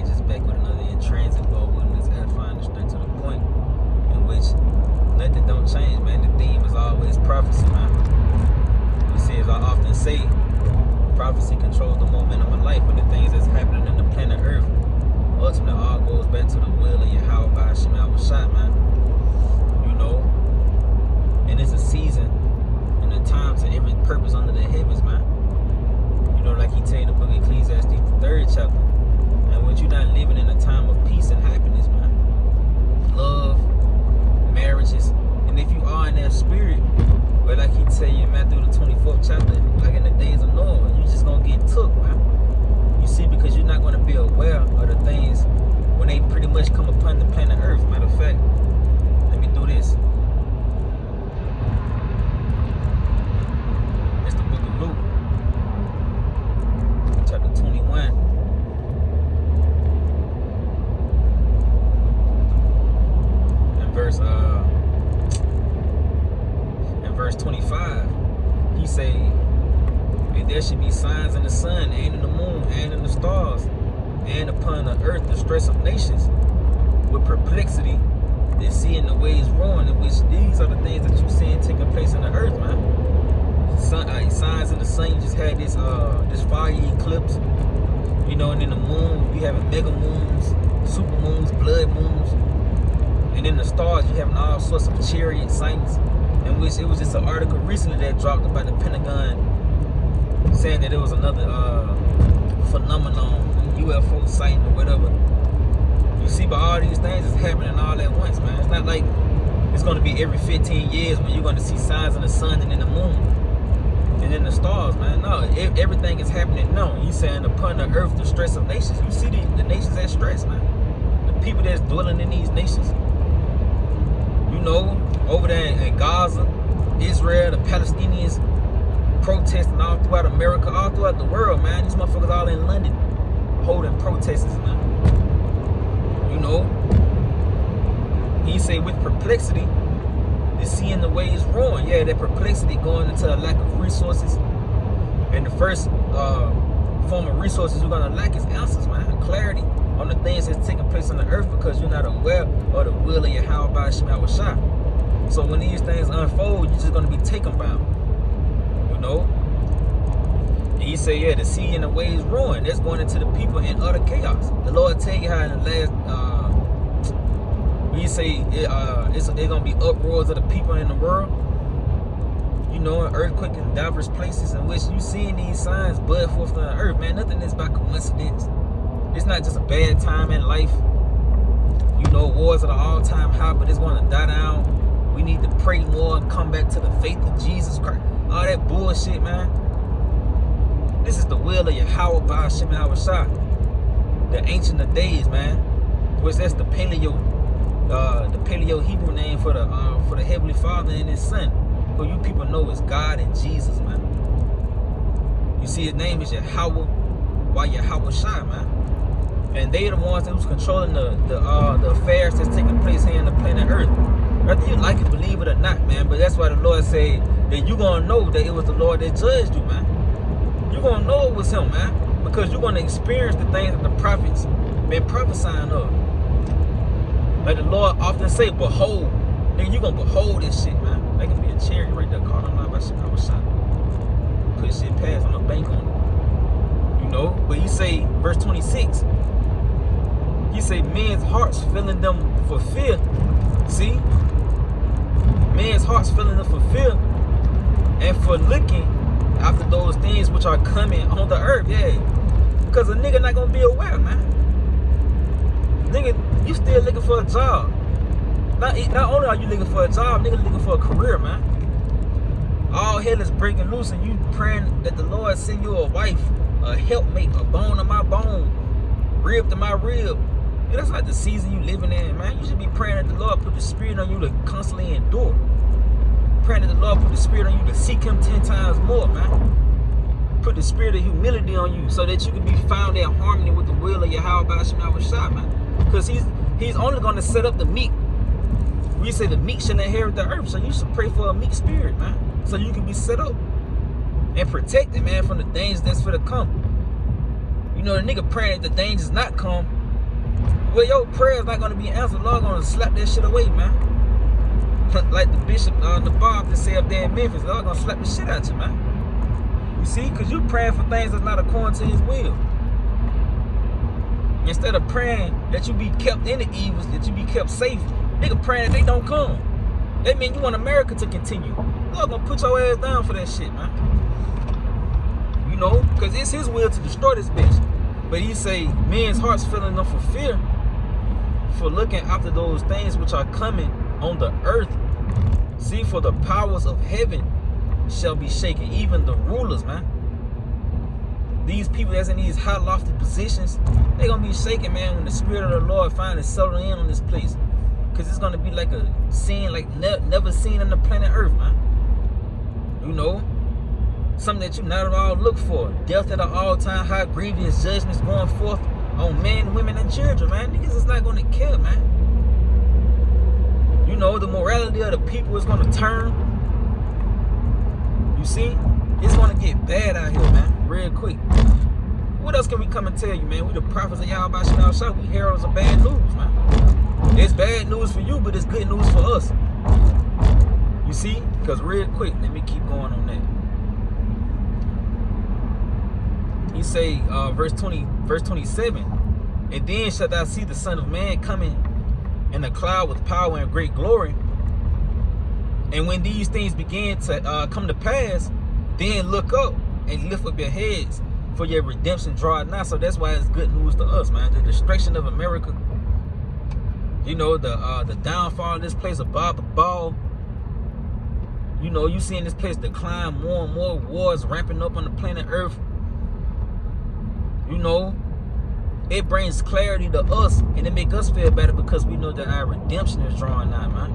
just back with another In Transit Lord willing, let's edifying and straight to the point, in which nothing don't change, man. The theme is always prophecy, man. You see, as I often say, prophecy controls the momentum of life, and the things that's happening in the planet Earth ultimately all goes back to the will of Yahweh by Hashem Shai, man. You know, and it's a season and a time to every purpose under the heavens, man. You know, like he tell you in the book of Ecclesiastes, the 3rd chapter, and when you're not living in a time of peace and happiness, man, love, marriages, and if you are in that spirit, but like he tell you in Matthew the 24th chapter, like in the days of Noah, you just gonna get took, man. You see, because you're not gonna be aware of the things when they pretty much come upon the planet Earth. Matter of fact, let me do this. It's the book of Luke, chapter 21. And verse 25, he say, and there should be signs in the sun, and in the moon, and in the stars, and upon the earth the stress of nations, with perplexity, they see in the ways ruin, in which these are the things that you seeing taking place in the earth, man. Signs in the sun, you just had this fiery eclipse, you know, and in the moon, you having mega moons, super moons, blood moons, and in the stars, you having all sorts of chariot signs, in which it was just an article recently that dropped about the Pentagon saying that it was another phenomenon, UFO sighting or whatever. You see, but all these things is happening all at once, man. It's not like it's going to be every 15 years when you're going to see signs in the sun and in the moon and in the stars, man. No, everything is happening now. He's saying upon the earth the stress of nations. You see the nations at stress, man. The people that's dwelling in these nations. You know, over there in Gaza, Israel, the Palestinians protesting all throughout America, all throughout the world, man. These motherfuckers all in London holding protests, man. You know, he say with perplexity, the seeing the ways ruin. Yeah, that perplexity going into a lack of resources. And the first form of resources you're gonna lack is answers, man. Clarity on the things that's taking place on the earth, because you're not aware of the will of Yahweh by Hashem Shai. So when these things unfold, you're just gonna be taken by them. You know? And he say, yeah, the sea and the waves ruin. That's going into the people in utter chaos. The Lord tell you how in the last we say it's gonna be uproars of the people in the world. You know, an earthquake in diverse places in which you seeing these signs bud forth on the earth, man. Nothing is by coincidence. It's not just a bad time in life. You know, wars are the all-time high, but it's going to die down. We need to pray more and come back to the faith of Jesus Christ. All that bullshit, man. This is the will of Yahweh by Hashem Shai, the Ancient of Days, man. Which that's the Paleo Hebrew name for the Heavenly Father and His Son, who you people know is God and Jesus, man. You see, His name is Yahweh, why Yahweh Shai, man. And they are the ones that was controlling the affairs that's taking place here on the planet Earth. Whether you like it, believe it or not, man. But that's why the Lord said that you're gonna know that it was the Lord that judged you, man. You're gonna know it was Him, man, because you're gonna experience the things that the prophets been prophesying of. Like the Lord often say, behold. Nigga, you're gonna behold this shit, man. That can be a chariot right there caught on by Chicago shot. Put shit past on the bank on it. You know? But he say, verse 26, he say, men's hearts filling them for fear. See? Men's hearts filling them for fear and for looking after those things which are coming on the earth. Yeah. Because a nigga not gonna be aware, man. Nigga, you still looking for a job. Not only are you looking for a job, nigga looking for a career, man. All hell is breaking loose and you praying that the Lord send you a wife, a helpmate, a bone of my bone, rib to my rib. Yeah, that's not the season you living in, man. You should be praying that the Lord put the spirit on you to constantly endure. Praying that the Lord put the spirit on you to seek Him 10 times more, man. Put the spirit of humility on you so that you can be found in harmony with the will of Yahweh by Hashem Shai, man. Because He's only going to set up the meek. We say the meek shall inherit the earth. So you should pray for a meek spirit, man. So you can be set up and protected, man, from the dangers that's for to come. You know, the nigga praying that the dangers not come, Well, your prayer's not gonna be answered. Lord gonna slap that shit away, man. Like the bishop, the Bob that say up there in Memphis, Lord gonna slap the shit out you, man. You see, cause you praying for things that's not according to His will. Instead of praying that you be kept in the evils, that you be kept safe, nigga praying that they don't come. That mean you want America to continue. Lord gonna put your ass down for that shit, man. You know, cause it's His will to destroy this bitch. But He say men's hearts filling up for fear, for looking after those things which are coming on the earth. See, for the powers of heaven shall be shaken, even the rulers, man. These people that's in these high lofty positions, they gonna be shaken, man, when the Spirit of the Lord finally settle in on this place. Cause it's gonna be like a scene like never seen on the planet Earth, man. You know, something that you not at all look for. Death at an all-time high, grievous judgments going forth on men, women, and children, man. Niggas is not gonna kill, man. You know, the morality of the people is gonna turn. You see, it's gonna get bad out here, man, real quick. What else can we come and tell you, man? We the prophets of Yahweh Shah. We heralds of bad news, man. It's bad news for you, but it's good news for us. You see? Because real quick, let me keep going on that. He say, verse 27, and then shalt thou see the Son of Man coming in a cloud with power and great glory. And when these things begin to come to pass, then look up and lift up your heads, for your redemption draweth nigh. So that's why it's good news to us, man. The destruction of America, you know, the downfall of this place, of Bob the Ball. You know, you seeing this place decline, more and more wars ramping up on the planet Earth. You know, it brings clarity to us, and it make us feel better because we know that our redemption is drawing nigh, man.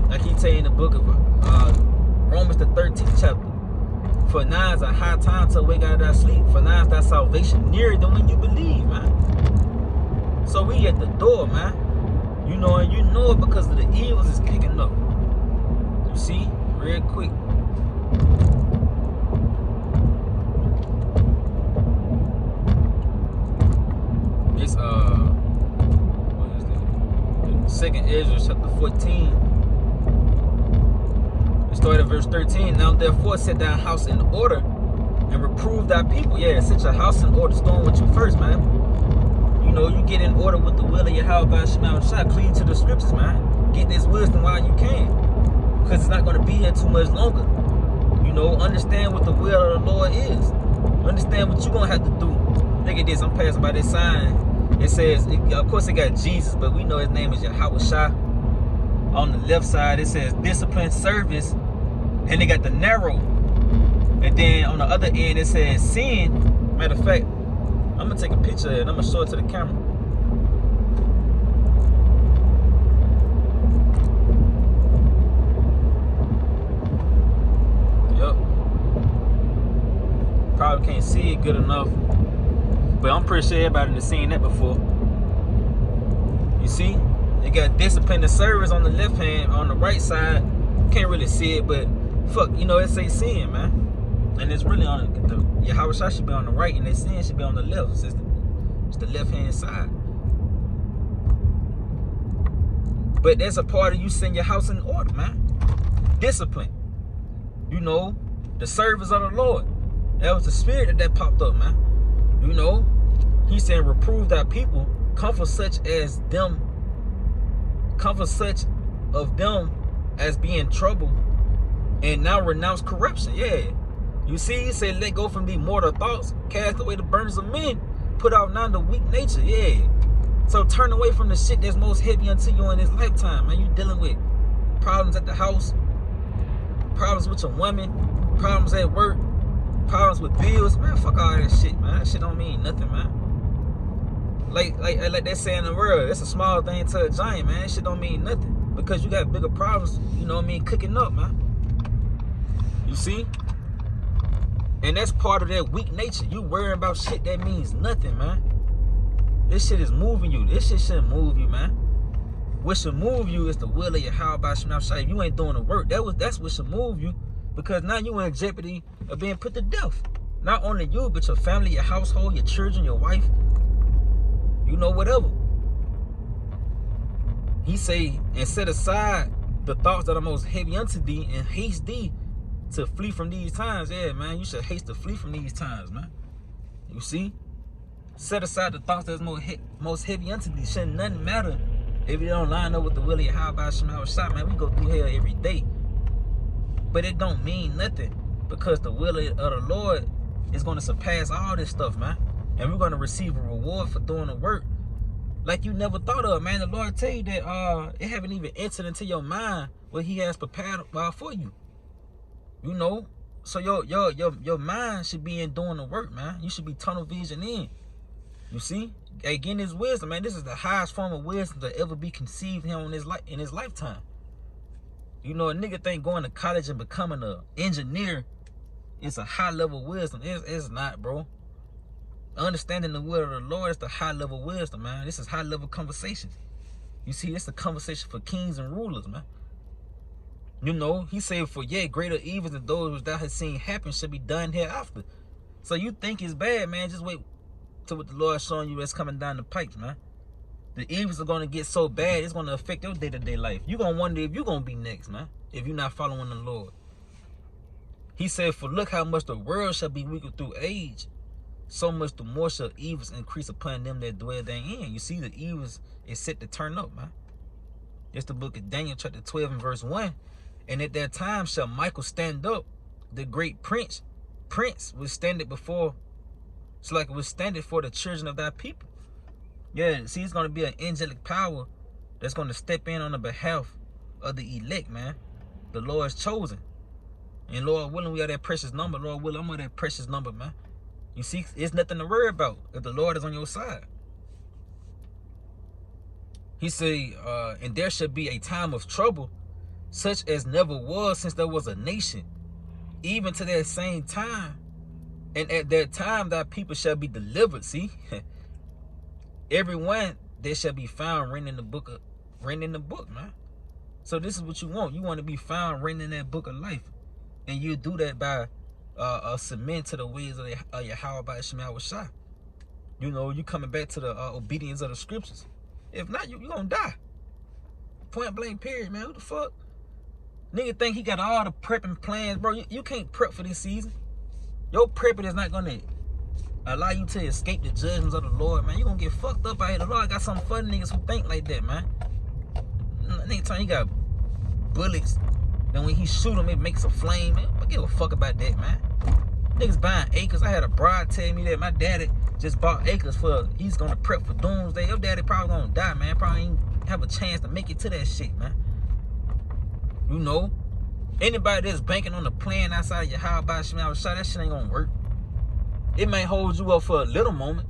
Like He tell you in the book of Romans the 13th chapter. For now is a high time to wake out of our sleep. For now is thy salvation nearer than when you believe, man. So we at the door, man. You know, and you know it because of the evils is picking up. You see, real quick. It's what is that? 2nd Ezra chapter 14. It started at verse 13. Now therefore set thy house in order and reprove thy people. Yeah, set your house in order. Starting with you first, man. You know, you get in order with the will of Yahweh Shema Shah. Clean to the scriptures, man. Get this wisdom while you can, because it's not going to be here too much longer. You know, understand what the will of the Lord is. Understand what you're going to have to do. Look at this. I'm passing by this sign. It says, of course it got Jesus, but we know His name is Yahweh Shah. On the left side, it says discipline, service, and they got the narrow. And then on the other end, it says sin. Matter of fact, I'm going to take a picture and I'm going to show it to the camera. Yup. Probably can't see it good enough, but I'm pretty sure everybody has seen that before. You see? They got discipline and service on the left hand. On the right side, can't really see it, but fuck, you know, it say sin, man. And it's really on the Yahweh Shah should be on the right, and their sin should be on the left. It's the left hand side. But there's a part of you setting your house in order, man. Discipline. You know, the service of the Lord. That was the spirit that popped up, man. You know, He said, reprove thy people, comfort such of them as be in trouble, and now renounce corruption. Yeah. You see, He said, let go from these mortal thoughts, cast away the burdens of men, put out now the weak nature. Yeah. So turn away from the shit that's most heavy unto you in this lifetime, man. You dealing with problems at the house, problems with your woman, problems at work, problems with bills. Man, fuck all that shit, man. That shit don't mean nothing, man. Like they say in the world, it's a small thing to a giant, man. That shit don't mean nothing, because you got bigger problems, you know what I mean, cooking up, man. You see? And that's part of that weak nature. You worrying about shit that means nothing, man. This shit is moving you. This shit shouldn't move you, man. What should move you is the will of Yahweh Shema Shah. You ain't doing the work. That's what should move you, because now you in jeopardy of being put to death. Not only you, but your family, your household, your children, your wife, you know, whatever. He say, and set aside the thoughts that are most heavy unto thee, and haste thee to flee from these times. Yeah, man, you should haste to flee from these times, man. You see? Set aside the thoughts that's most heavy unto thee. Shouldn't nothing matter if you don't line up with the will of Yahweh Shema Shah, man. We go through hell every day. But it don't mean nothing, because the will of the Lord is going to surpass all this stuff, man. And we're going to receive a reward for doing the work like you never thought of, man. The Lord tell you that it haven't even entered into your mind what he has prepared for you. You know? So your mind should be in doing the work, man. You should be tunnel vision in. You see? Again, this wisdom, man. This is the highest form of wisdom to ever be conceived here in his lifetime. You know, a nigga think going to college and becoming an engineer is a high level wisdom. It's not, bro. Understanding the will of the Lord is the high level wisdom, man. This is high level conversations. You see, it's a conversation for kings and rulers, man. You know, he said, for yet greater evils than those which thou hast seen happen should be done hereafter. So you think it's bad, man. Just wait till what the Lord is showing you that's coming down the pipes, man. The evils are going to get so bad, it's going to affect your day-to-day life. You're going to wonder if you're going to be next, man, if you're not following the Lord. He said, for look how much the world shall be weakened through age, so much the more shall evils increase upon them that dwell therein. You see, the evils is set to turn up, man. It's the book of Daniel, chapter 12 and verse 1. And at that time shall Michael stand up, the great prince was standing before, it's like it was standing for the children of thy people. Yeah, see, it's going to be an angelic power that's going to step in on the behalf of the elect, man. The Lord's chosen. And Lord willing, we are that precious number. Lord willing, I'm on that precious number, man. You see, it's nothing to worry about if the Lord is on your side. He say, and there should be a time of trouble, such as never was since there was a nation, even to that same time. And at that time, thy people shall be delivered. See, everyone that shall be found written in the book, man. So this is what you want. You want to be found written in that book of life, and you do that by submitting to the ways of Yahweh Shema Shah. You know, you coming back to the obedience of the scriptures. If not, you gonna die. Point blank, period, man. Who the fuck? Nigga think he got all the prepping plans, bro. You can't prep for this season. Your prepping is not gonna allow you to escape the judgments of the Lord, man. You gonna get fucked up out here. The Lord got some fun niggas who think like that, man. Nigga telling you got bullets, then when he shoot them, it makes a flame, man. I give a fuck about that, man. Niggas buying acres. I had a bride tell me that my daddy just bought acres for, he's gonna prep for doomsday. Your daddy probably gonna die, man. Probably ain't have a chance to make it to that shit, man. You know, anybody that's banking on the plan outside of your house by Shema Shah, that shit ain't gonna work. It may hold you up for a little moment,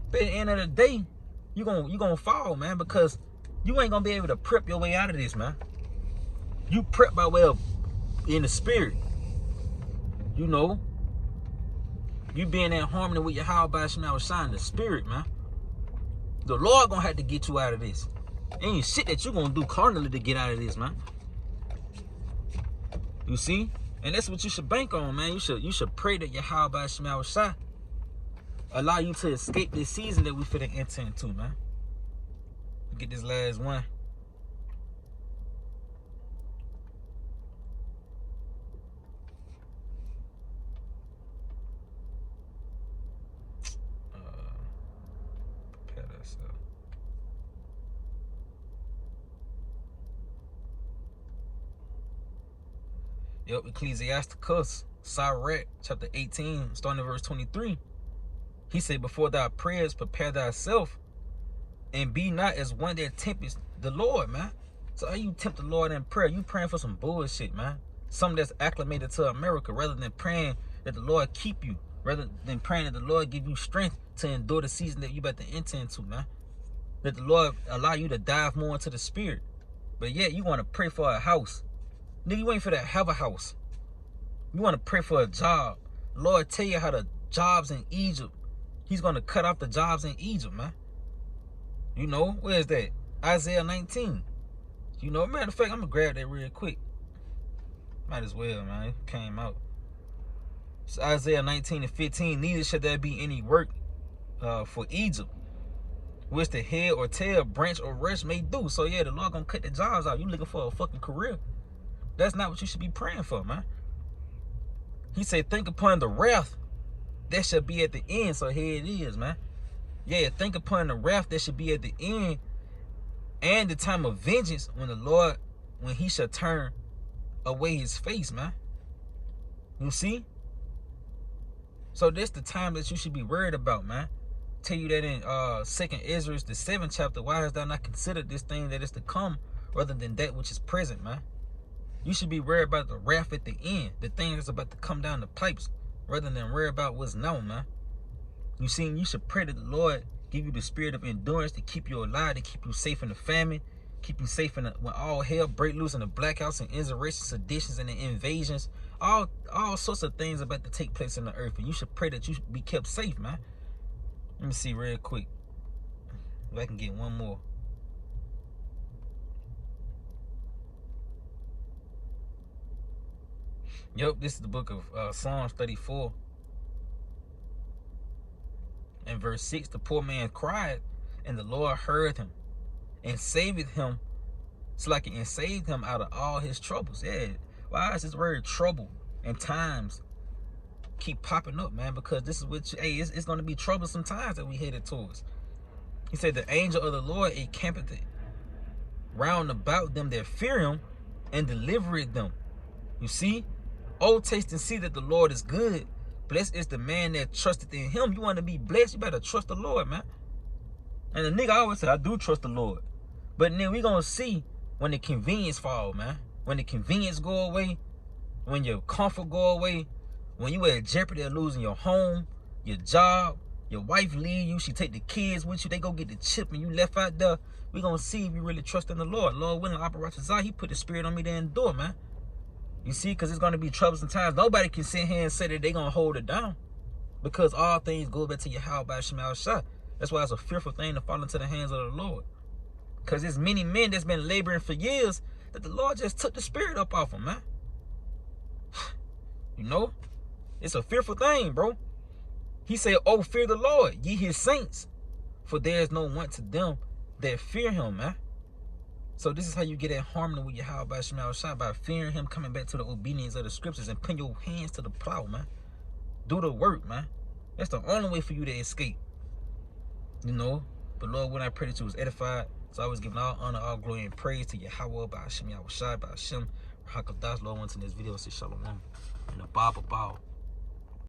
but at the end of the day, you gonna fall, man, because you ain't gonna be able to prep your way out of this, man. You prep by way of in the spirit. You know, you being in harmony with your Yahweh Shema Shah in the spirit, man. The Lord gonna have to get you out of this. Ain't shit that you gonna do carnally to get out of this, man. You see? And that's what you should bank on, man. You should pray that Yahweh Shema Shah allow you to escape this season that we finna enter into, man. Get this last one. Prepare that up. Yep, Ecclesiasticus, Sirach, chapter 18, starting at verse 23. He said, before thy prayers, prepare thyself, and be not as one that tempts the Lord, man. So how you tempt the Lord in prayer? You praying for some bullshit, man. Something that's acclimated to America, rather than praying that the Lord keep you, rather than praying that the Lord give you strength to endure the season that you about to enter into, man. That the Lord allow you to dive more into the spirit. But yet you want to pray for a house. Nigga, you ain't for that have a house. You want to pray for a job. Lord tell you how the jobs in Egypt, he's going to cut off the jobs in Egypt, man. You know, where is that? Isaiah 19. You know, matter of fact, I'm going to grab that real quick. Might as well, man. It came out. It's Isaiah 19 and 15. Neither shall there be any work for Egypt. which the head or tail, branch or rush may do. So yeah, the Lord gonna cut the jobs out. You looking for a fucking career. That's not what you should be praying for, man. He said, think upon the wrath that shall be at the end. So here it is, man. Yeah, think upon the wrath that should be at the end, and the time of vengeance when the Lord, when he shall turn away his face, man. You see? So that's the time that you should be worried about, man. Tell you that in 2nd Ezra, the 7th chapter, why hast thou not considered this thing that is to come rather than that which is present, man? You should be worried about the wrath at the end, the thing that's about to come down the pipes, rather than worry about what's known, man. You see, you should pray that the Lord give you the spirit of endurance to keep you alive, to keep you safe in the famine, keep you safe in when all hell break loose in the blackouts and insurrections, seditions, and the invasions. All sorts of things about to take place in the earth, and you should pray that you be kept safe, man. Let me see real quick if I can get one more. Yep, this is the book of Psalms 34. In verse 6, the poor man cried, and the Lord heard him, and saved him, and saved him out of all his troubles. Yeah, why is this word trouble and times keep popping up, man? Because this is what it's going to be troublesome times that we headed towards. He said, the angel of the Lord encampeth round about them that fear him, and delivereth them. You see? Oh, taste and see that the Lord is good. Blessed is the man that trusteth in him. You want to be blessed, you better trust the Lord, man. And the nigga always say, I do trust the Lord. But then we going to see when the convenience fall, man. When the convenience go away, when your comfort go away, when you at jeopardy of losing your home, your job, your wife leave you, she take the kids with you, they go get the chip and you left out there. We going to see if you really trust in the Lord. Lord willing, Operation he put the spirit on me to endure, man. You see, because it's going to be troublesome times. Nobody can sit here and say that they're going to hold it down. Because all things go back to Yahweh by Shemal Shah. That's why it's a fearful thing to fall into the hands of the Lord. Because there's many men that's been laboring for years that the Lord just took the spirit up off them, man. You know? It's a fearful thing, bro. He said, oh, fear the Lord, ye his saints. For there is no want to them that fear him, man. So this is how you get in harmony with Yahweh by Shemal Shah, by fearing him, coming back to the obedience of the scriptures, and putting your hands to the plow, man. Do the work, man. That's the only way for you to escape. You know? But Lord, when I pray that you was edified, so I was giving all honor, all glory, and praise to Yahweh by Hashem Yahushai, by Hashem Rahakadosh. Lord, once in this video, say shalom and a Bible bow.